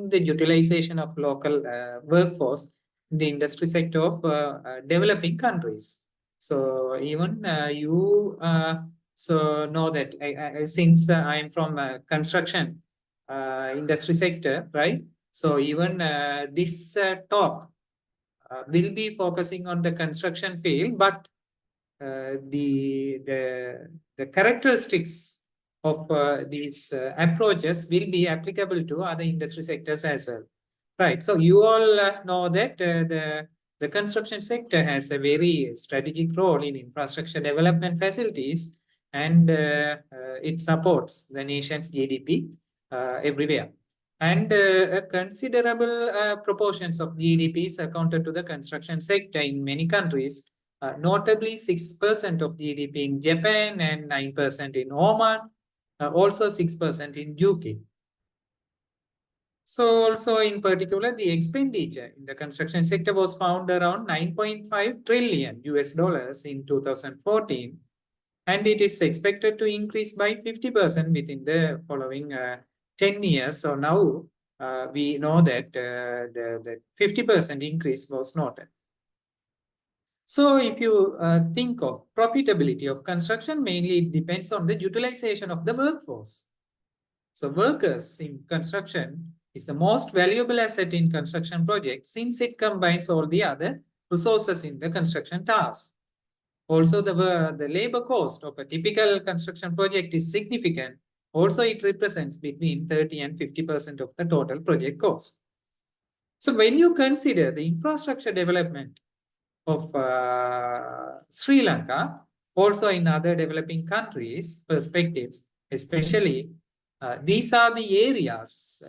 increasing the utilization of local workforce in the industry sector of developing countries. So even you know that since I am from construction industry sector, right? So even this talk will be focusing on the construction field, but the characteristics of these approaches will be applicable to other industry sectors as well, right? So you all know that the construction sector has a very strategic role in infrastructure development facilities, and it supports the nation's GDP everywhere. And a considerable proportions of GDP is accounted to the construction sector in many countries, notably 6% of GDP in Japan and 9% in Oman, also 6% in UK. So also in particular, the expenditure in the construction sector was found around 9.5 trillion US dollars in 2014, and it is expected to increase by 50% within the following 10 years. So now we know that the 50% increase was noted. So if you think of profitability of construction, mainly it depends on the utilization of the workforce. So workers in construction is the most valuable asset in construction projects since it combines all the other resources in the construction task. Also, the labor cost of a typical construction project is significant. Also, it represents between 30 and 50% of the total project cost. So when you consider the infrastructure development of Sri Lanka, also in other developing countries' perspectives, especially these are the areas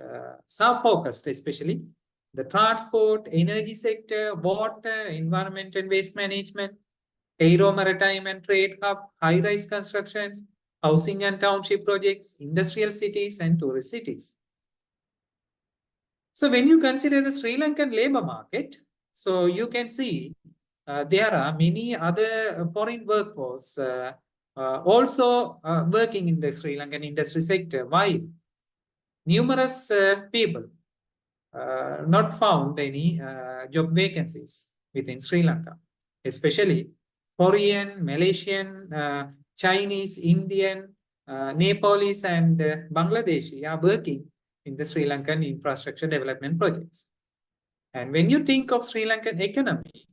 sub-focused, especially the transport, energy sector, water, environment and waste management, aero maritime and trade hub, high-rise constructions, housing and township projects, industrial cities and tourist cities. So when you consider the Sri Lankan labor market, so you can see there are many other foreign workforce also working in the Sri Lankan industry sector, while numerous people not found any job vacancies within Sri Lanka, especially Korean, Malaysian, Chinese, Indian, Nepalese and Bangladeshi are working in the Sri Lankan infrastructure development projects. And when you think of Sri Lankan economy,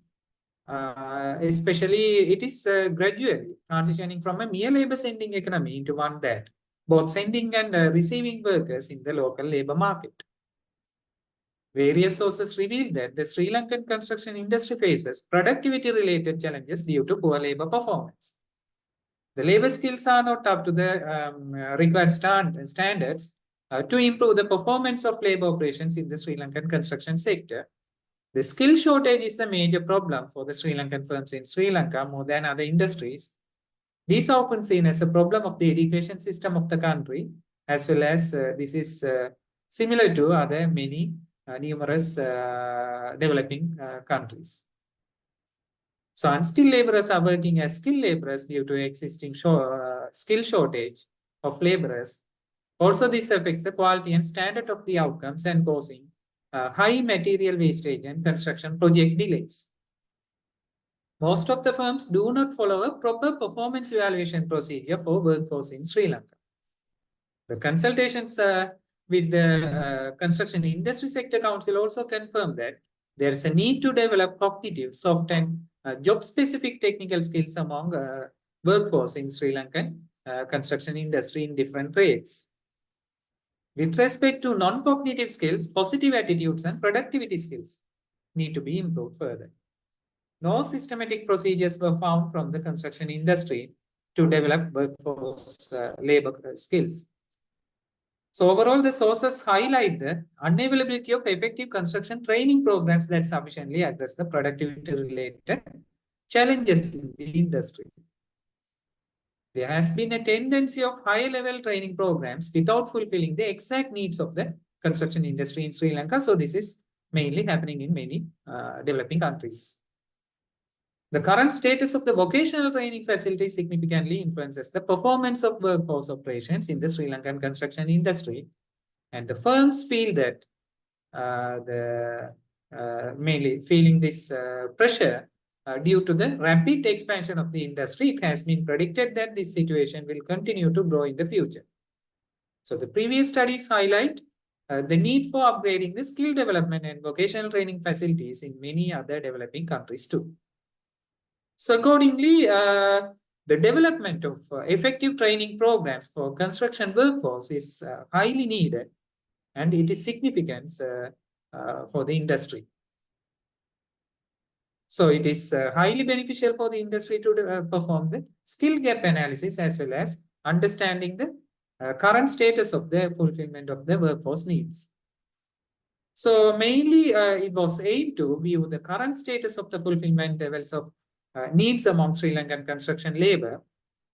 especially it is gradually transitioning from a mere labor sending economy into one that both sending and receiving workers in the local labor market. Various sources reveal that the Sri Lankan construction industry faces productivity related challenges due to poor labor performance. The labor skills are not up to the required standards to improve the performance of labor operations in the Sri Lankan construction sector. The skill shortage is the major problem for the Sri Lankan firms in Sri Lanka more than other industries. These are often seen as a problem of the education system of the country, as well as this is similar to other many numerous developing countries. So unskilled laborers are working as skilled laborers due to existing skill shortage of laborers. Also, this affects the quality and standard of the outcomes and causing high material wastage and construction project delays. Most of the firms do not follow a proper performance evaluation procedure for workforce in Sri Lanka. The consultations with the Construction Industry Sector Council also confirm that there is a need to develop cognitive, soft and job-specific technical skills among workforce in Sri Lankan construction industry in different trades. With respect to non-cognitive skills, positive attitudes and productivity skills need to be improved further. No systematic procedures were found from the construction industry to develop workforce labor skills. So overall, the sources highlight the unavailability of effective construction training programs that sufficiently address the productivity-related challenges in the industry. There has been a tendency of high-level training programs without fulfilling the exact needs of the construction industry in Sri Lanka. So this is mainly happening in many developing countries. The current status of the vocational training facility significantly influences the performance of workforce operations in the Sri Lankan construction industry. And the firms feel that mainly feeling this pressure due to the rapid expansion of the industry. It has been predicted that this situation will continue to grow in the future. So the previous studies highlight the need for upgrading the skill development and vocational training facilities in many other developing countries too. So accordingly, the development of effective training programs for construction workforce is highly needed, and it is significant for the industry. So it is highly beneficial for the industry to perform the skill gap analysis as well as understanding the current status of the fulfillment of the workforce needs. So mainly it was aimed to view the current status of the fulfillment levels of needs among Sri Lankan construction labor.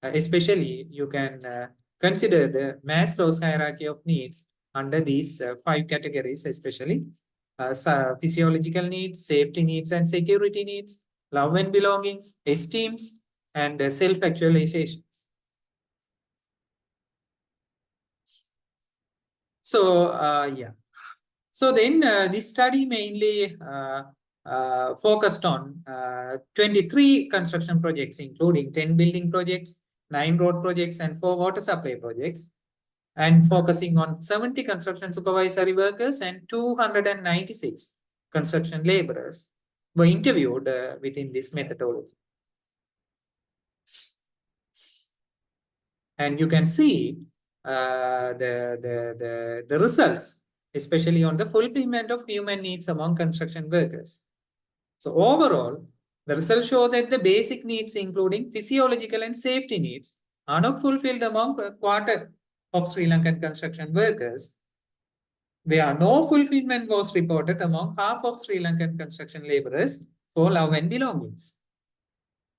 Especially, you can consider the Maslow's hierarchy of needs under these 5 categories, especially physiological needs, safety needs and security needs, love and belongings, esteems, and self-actualizations. So, yeah. So then this study mainly focused on 23 construction projects, including 10 building projects, 9 road projects, and 4 water supply projects, and focusing on 70 construction supervisory workers and 296 construction laborers were interviewed within this methodology. And you can see the results, especially on the fulfillment of human needs among construction workers. So overall, the results show that the basic needs, including physiological and safety needs, are not fulfilled among a quarter of Sri Lankan construction workers, where no fulfillment was reported among half of Sri Lankan construction laborers for love and belongings.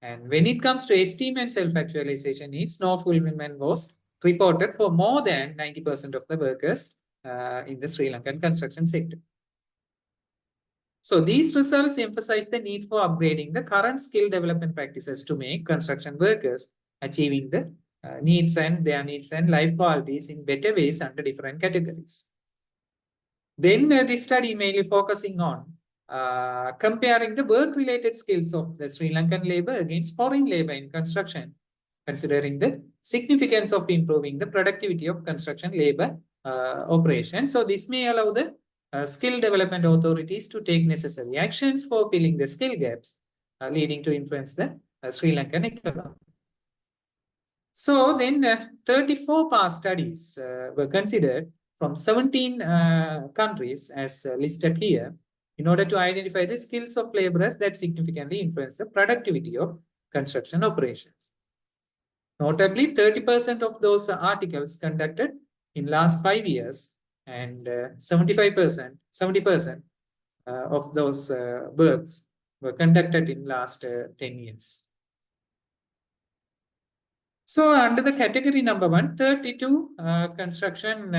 And when it comes to esteem and self-actualization needs, no fulfillment was reported for more than 90% of the workers in the Sri Lankan construction sector. So these results emphasize the need for upgrading the current skill development practices to make construction workers achieving the needs and life qualities in better ways under different categories. Then this study mainly focusing on comparing the work-related skills of the Sri Lankan labor against foreign labor in construction, considering the significance of improving the productivity of construction labor operations. So this may allow the skill development authorities to take necessary actions for filling the skill gaps, leading to influence the Sri Lankan economy. So then 34 past studies were considered from 17 countries as listed here in order to identify the skills of laborers that significantly influence the productivity of construction operations. Notably, 30% of those articles conducted in last 5 years and 70% of those works were conducted in last 10 years. So under the category number 1, 32 construction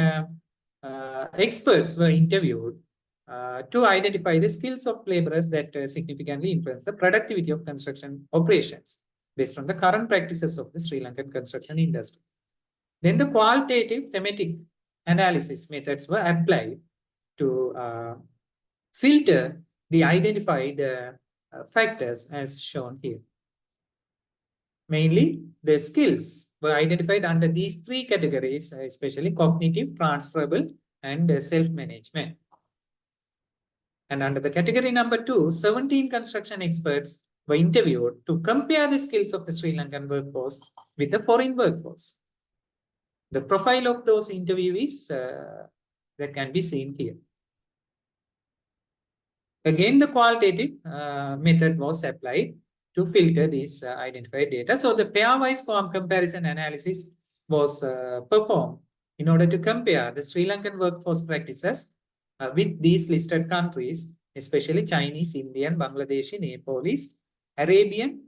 experts were interviewed to identify the skills of laborers that significantly influence the productivity of construction operations based on the current practices of the Sri Lankan construction industry. Then the qualitative thematic analysis methods were applied to filter the identified factors as shown here. Mainly, the skills were identified under these 3 categories, especially cognitive, transferable, and self-management. And under the category number 2, 17 construction experts were interviewed to compare the skills of the Sri Lankan workforce with the foreign workforce. The profile of those interviewees that can be seen here. Again, the qualitative method was applied to filter these identified data. So the pairwise comparison analysis was performed in order to compare the Sri Lankan workforce practices with these listed countries, especially Chinese, Indian, Bangladeshi, Nepalese, Arabian,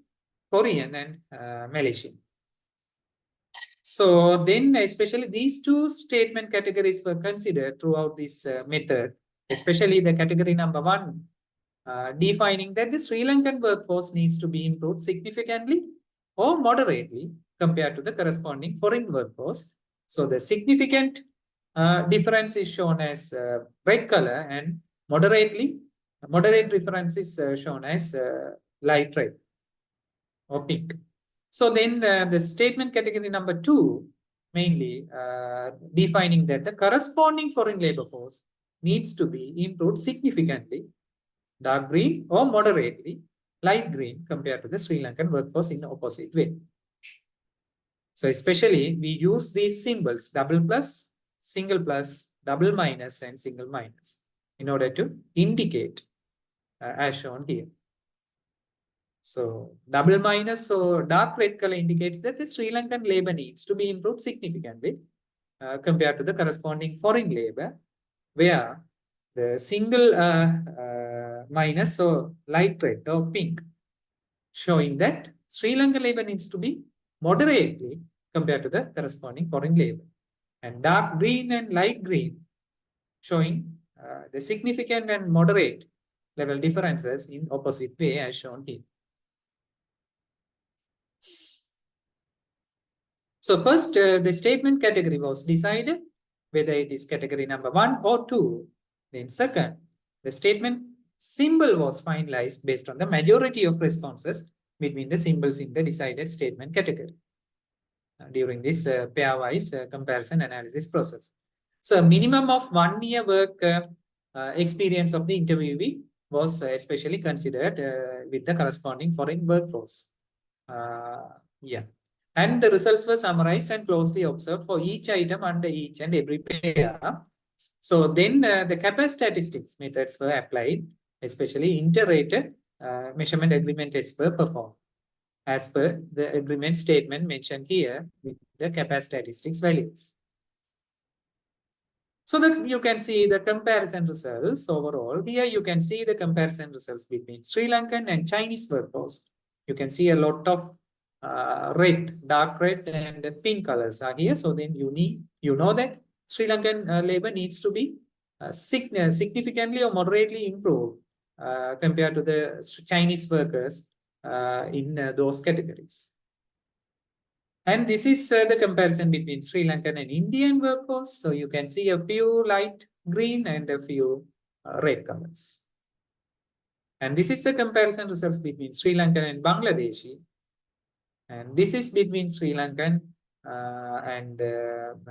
Korean, and Malaysian. So then especially these 2 statement categories were considered throughout this method, especially the category number 1, defining that the Sri Lankan workforce needs to be improved significantly or moderately compared to the corresponding foreign workforce. So the significant difference is shown as red color, and moderate difference is shown as light red or pink. So then the statement category number 2, mainly defining that the corresponding foreign labor force needs to be improved significantly, dark green, or moderately light green compared to the Sri Lankan workforce in the opposite way. So especially we use these symbols, double plus, single plus, double minus, and single minus in order to indicate as shown here. So double minus, so dark red color indicates that the Sri Lankan labor needs to be improved significantly compared to the corresponding foreign labor, where the single minus, so light red or pink, showing that Sri Lankan labor needs to be moderately compared to the corresponding foreign labor. And dark green and light green showing the significant and moderate level differences in opposite way as shown here. So first, the statement category was decided, whether it is category number 1 or 2. Then second, the statement symbol was finalized based on the majority of responses between the symbols in the decided statement category during this pairwise comparison analysis process. So minimum of 1 year work experience of the interviewee was especially considered with the corresponding foreign workforce. Yeah. And the results were summarized and closely observed for each item under each and every pair. So then the capacity statistics methods were applied, especially inter-rated measurement agreement tests were performed as per the agreement statement mentioned here with the capacity statistics values. So that you can see the comparison results overall. Here you can see the comparison results between Sri Lankan and Chinese workforce. You can see a lot of red, dark red and pink colors are here. So then you know that Sri Lankan labor needs to be significantly or moderately improved compared to the Chinese workers in those categories. And this is the comparison between Sri Lankan and Indian workforce. So you can see a few light green and a few red colors. And this is the comparison results between Sri Lankan and Bangladeshi. And this is between Sri Lankan and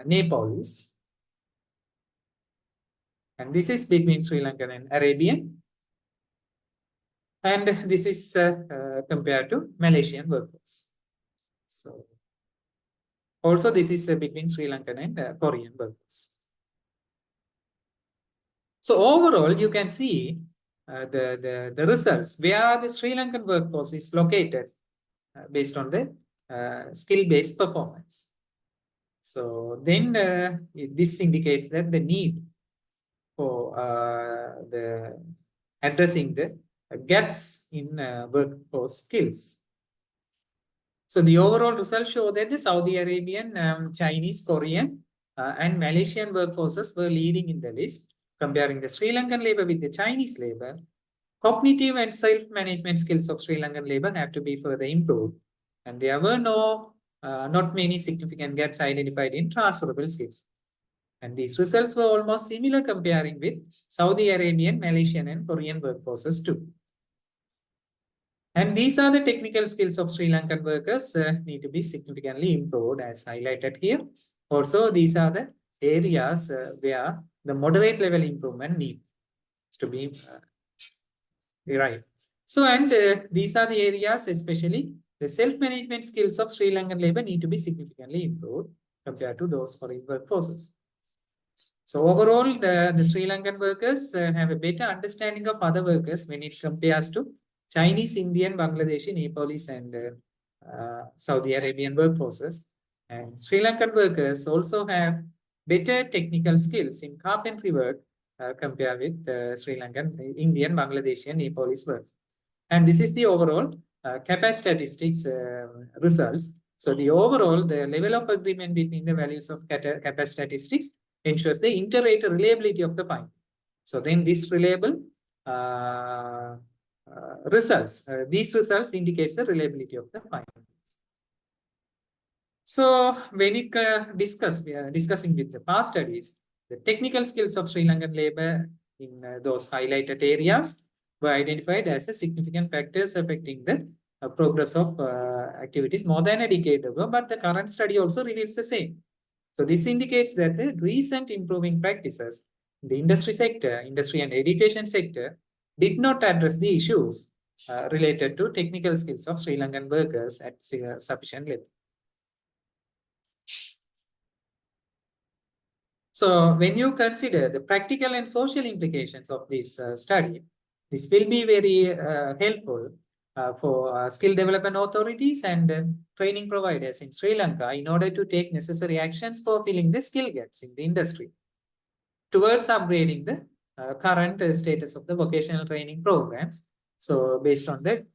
Nepalese. And this is between Sri Lankan and Arabian. And this is compared to Malaysian workforce. So also this is between Sri Lankan and Korean workforce. So overall, you can see the results where the Sri Lankan workforce is located based on the skill-based performance. So then this indicates that the need for the addressing the gaps in workforce skills. So the overall results show that the Saudi Arabian, Chinese, Korean, and Malaysian workforces were leading in the list. Comparing the Sri Lankan labor with the Chinese labor, cognitive and self-management skills of Sri Lankan labor have to be further improved. And there were not many significant gaps identified in transferable skills. And these results were almost similar comparing with Saudi Arabian, Malaysian, and Korean workforces too. And these are the technical skills of Sri Lankan workers need to be significantly improved as highlighted here. Also, these are the areas where the moderate level improvement needs to be right. So, and these are the areas, especially the self-management skills of Sri Lankan labor need to be significantly improved compared to those foreign workforces. So overall, the Sri Lankan workers have a better understanding of other workers when it compares to Chinese, Indian, Bangladeshi, Nepalese, and Saudi Arabian workforces. And Sri Lankan workers also have better technical skills in carpentry work compared with Sri Lankan, Indian, Bangladeshi, and Nepalese work. And this is the overall capacity statistics results. So the overall, the level of agreement between the values of capacity statistics ensures the inter-rater reliability of the finding. So then this reliable results, these results indicates the reliability of the findings. So when we are discussing with the past studies, the technical skills of Sri Lankan labor in those highlighted areas were identified as a significant factors affecting the progress of activities more than a decade ago, but the current study also reveals the same. So this indicates that the recent improving practices in the industry sector, industry and education sector, did not address the issues related to technical skills of Sri Lankan workers at sufficient level. So when you consider the practical and social implications of this study, this will be very helpful for skill development authorities and training providers in Sri Lanka in order to take necessary actions for filling the skill gaps in the industry towards upgrading the current status of the vocational training programs. So based on the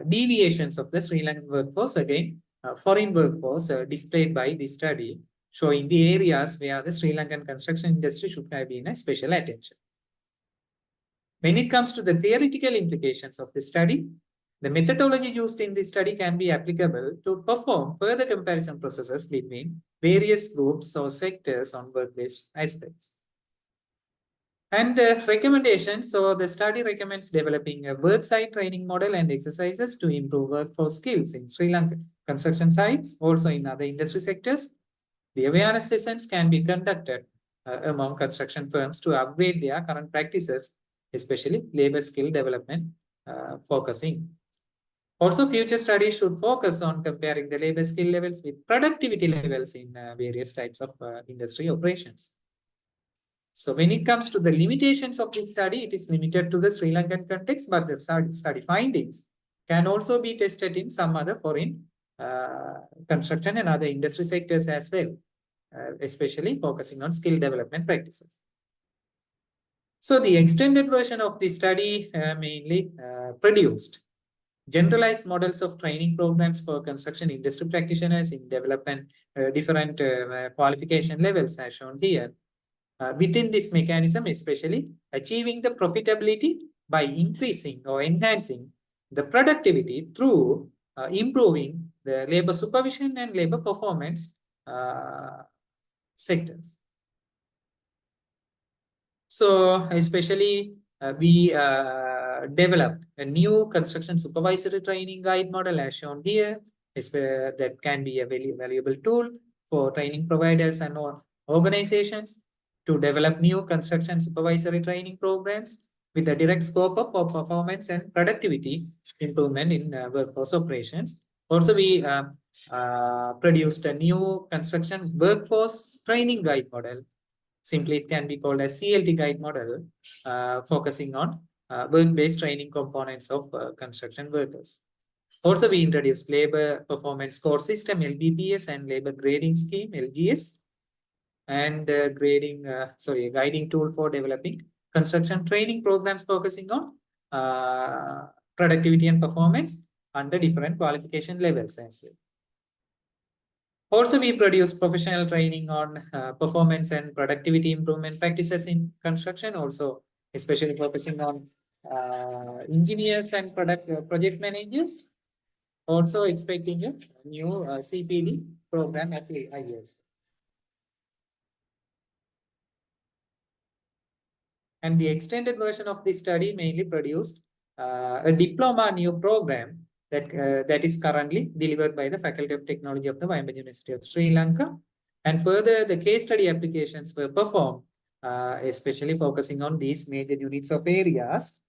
deviations of the Sri Lankan workforce, again, foreign workforce displayed by this study, showing the areas where the Sri Lankan construction industry should have been a special attention. When it comes to the theoretical implications of the study, the methodology used in this study can be applicable to perform further comparison processes between various groups or sectors on work-based aspects. And recommendations. So the study recommends developing a work-site training model and exercises to improve workforce skills in Sri Lanka construction sites, also in other industry sectors. The awareness sessions can be conducted among construction firms to upgrade their current practices, especially labor skill development focusing. Also, future studies should focus on comparing the labor skill levels with productivity levels in various types of industry operations. So when it comes to the limitations of this study, it is limited to the Sri Lankan context, but the study findings can also be tested in some other foreign construction and other industry sectors as well, especially focusing on skill development practices. So the extended version of the study mainly produced generalized models of training programs for construction industry practitioners in development different qualification levels as shown here. Within this mechanism, especially achieving the profitability by increasing or enhancing the productivity through improving the labor supervision and labor performance sectors. So especially we developed a new construction supervisory training guide model as shown here. That can be a very valuable tool for training providers and organizations to develop new construction supervisory training programs with a direct scope of performance and productivity improvement in workforce operations. Also, we produced a new construction workforce training guide model. Simply, it can be called a CLT guide model, focusing on work-based training components of construction workers. Also, we introduced labor performance score system, LBPS, and labor grading scheme, LGS, and guiding tool for developing construction training programs focusing on productivity and performance under different qualification levels as well. Also, we produce professional training on performance and productivity improvement practices in construction, also especially focusing on engineers and project managers, also expecting a new CPD program at IES. And the extended version of this study mainly produced a diploma new program that is currently delivered by the Faculty of Technology of the Wayamba University of Sri Lanka. And further, the case study applications were performed, especially focusing on these major units of areas.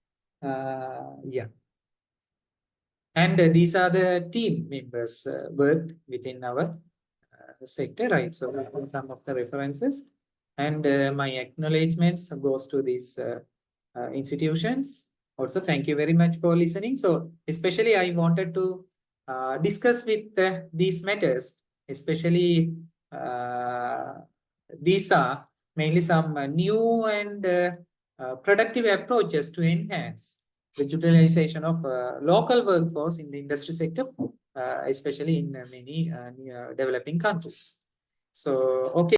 And these are the team members worked within our sector, right? So some of the references. And my acknowledgements goes to these institutions. Also, thank you very much for listening. So especially I wanted to discuss with these matters, especially these are mainly some new and productive approaches to enhance the utilization of local workforce in the industry sector, especially in many developing countries. So, okay.